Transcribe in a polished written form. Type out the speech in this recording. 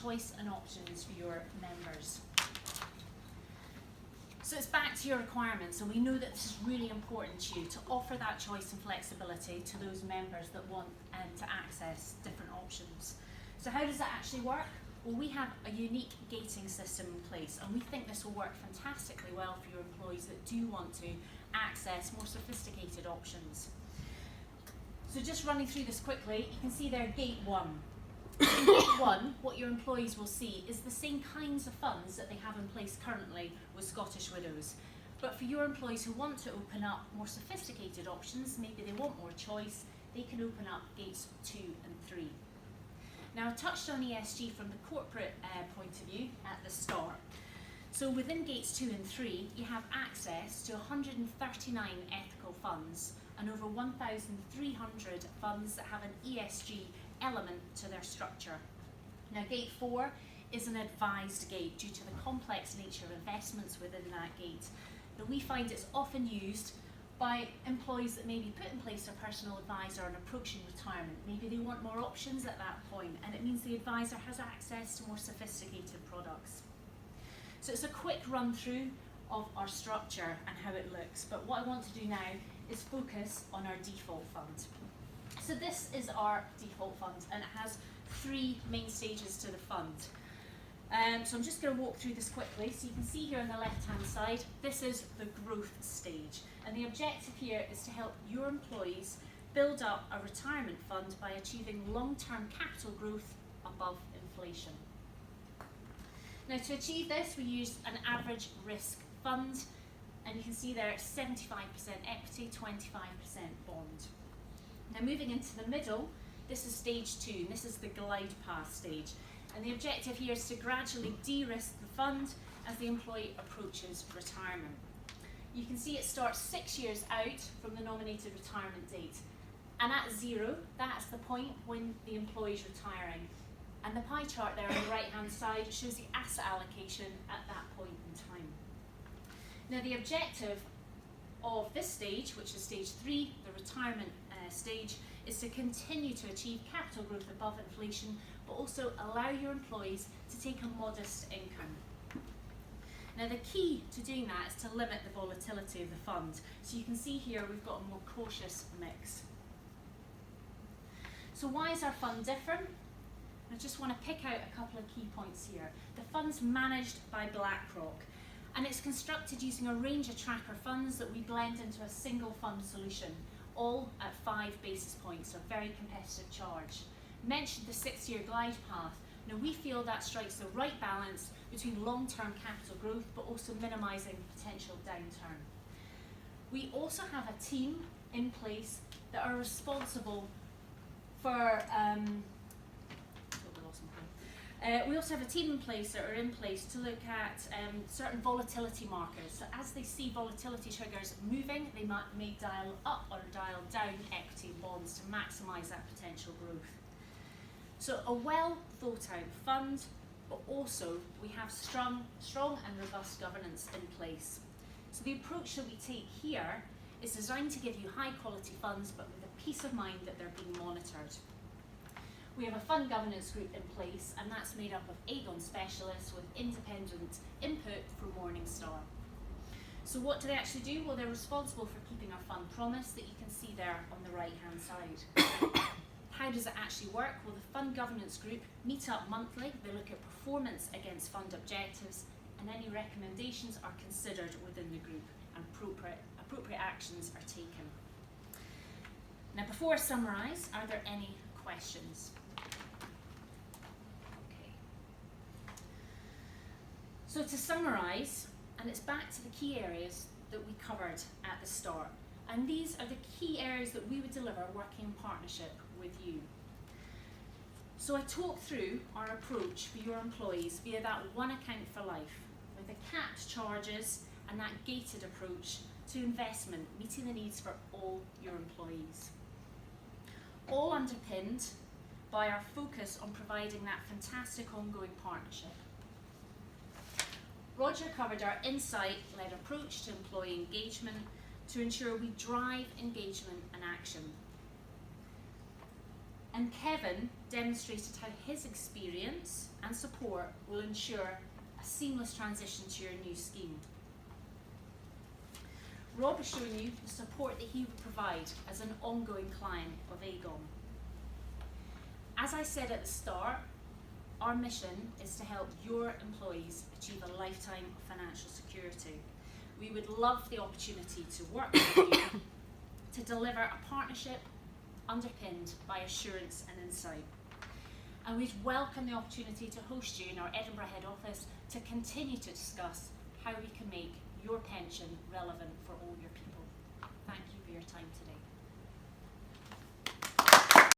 choice and options for your members. So it's back to your requirements, and we know that this is really important to you, to offer that choice and flexibility to those members that want to access different options. So how does that actually work? Well, we have a unique gating system in place, and we think this will work fantastically well for your employees that do want to access more sophisticated options. So just running through this quickly, you can see there Gate 1. In Gate 1, what your employees will see is the same kinds of funds that they have in place currently with Scottish Widows. But for your employees who want to open up more sophisticated options, maybe they want more choice, they can open up Gates 2 and 3. Now, I touched on ESG from the corporate point of view at the start. So within Gates 2 and 3, you have access to 139 ethical funds and over 1,300 funds that have an ESG element to their structure. Now, Gate 4 is an advised gate due to the complex nature of investments within that gate. Now, we find it's often used by employees that maybe put in place a personal advisor and approaching retirement. Maybe they want more options at that point, and it means the advisor has access to more sophisticated products. So it's a quick run through of our structure and how it looks, but what I want to do now is focus on our default fund. So this is our default fund, and it has 3 main stages to the fund. So I'm just going to walk through this quickly. So you can see here on the left-hand side, this is the growth stage. And the objective here is to help your employees build up a retirement fund by achieving long-term capital growth above inflation. Now, to achieve this, we use an average risk fund. And you can see there 75% equity, 25% bond. Now, moving into the middle, this is stage 2, and this is the glide path stage. And the objective here is to gradually de-risk the fund as the employee approaches retirement. You can see it starts 6 years out from the nominated retirement date. And at 0, that's the point when the employee is retiring. And the pie chart there on the right-hand side shows the asset allocation at that point in time. Now, the objective of this stage, which is stage 3, the retirement stage, is to continue to achieve capital growth above inflation, but also allow your employees to take a modest income. Now, the key to doing that is to limit the volatility of the fund. So you can see here we've got a more cautious mix. So why is our fund different? I just want to pick out a couple of key points here. The fund's managed by BlackRock, and it's constructed using a range of tracker funds that we blend into a single fund solution, all at 5 basis points, a very competitive charge. Mentioned the 6-year glide path. Now, we feel that strikes the right balance between long-term capital growth but also minimising potential downturn. We also have a team in place that are responsible for we also have a team in place that are in place to look at certain volatility markers. So as they see volatility triggers moving, they may dial up or dial down equity bonds to maximise that potential growth. So a well thought out fund, but also we have strong and robust governance in place. So the approach that we take here is designed to give you high quality funds, but with a peace of mind that they're being monitored. We have a fund governance group in place, and that's made up of Aegon specialists with independent input from Morningstar. So what do they actually do? Well, they're responsible for keeping our fund promise that you can see there on the right-hand side. How does it actually work? Well, the fund governance group meet up monthly. They look at performance against fund objectives, and any recommendations are considered within the group, and appropriate actions are taken. Now, before I summarise, are there any questions? So to summarise, and it's back to the key areas that we covered at the start, and these are the key areas that we would deliver working in partnership with you. So I talked through our approach for your employees via that one account for life, with the capped charges and that gated approach to investment, meeting the needs for all your employees. All underpinned by our focus on providing that fantastic ongoing partnership. Roger covered our insight-led approach to employee engagement to ensure we drive engagement and action. And Kevin demonstrated how his experience and support support will ensure a seamless transition to your new scheme. Rob has shown you the support that he would provide as an ongoing client of Aegon. As I said at the start, our mission is to help your employees achieve a lifetime of financial security. We would love the opportunity to work with you to deliver a partnership underpinned by assurance and insight. And we'd welcome the opportunity to host you in our Edinburgh head office to continue to discuss how we can make your pension relevant for all your people. Thank you for your time today.